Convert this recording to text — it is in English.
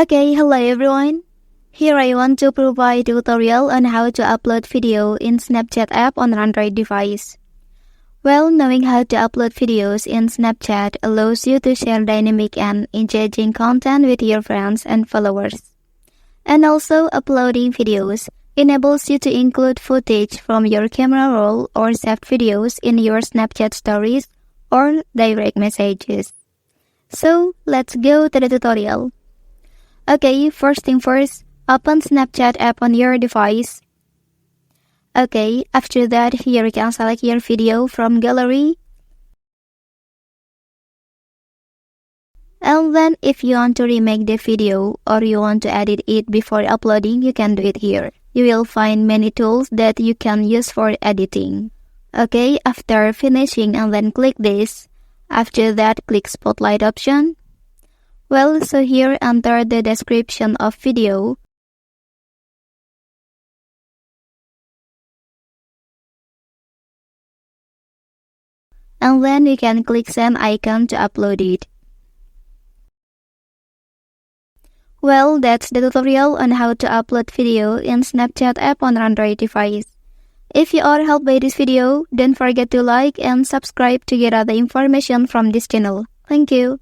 Okay, hello everyone. Here I want to provide a tutorial on how to upload video in Snapchat app on Android device. Well, knowing how to upload videos in Snapchat allows you to share dynamic and engaging content with your friends and followers. And also, uploading videos enables you to include footage from your camera roll or saved videos in your Snapchat stories or direct messages. So, let's go to the tutorial. Okay, first thing first, open Snapchat app on your device. Okay, after that, here you can select your video from gallery. And then if you want to remake the video or you want to edit it before uploading, you can do it here. You will find many tools that you can use for editing. Okay, after finishing and then click this. After that, click Spotlight option. Well, so here enter the description of video. And then you can click send icon to upload it. Well, that's the tutorial on how to upload video in Snapchat app on Android device. If you are helped by this video, don't forget to like and subscribe to get other information from this channel. Thank you.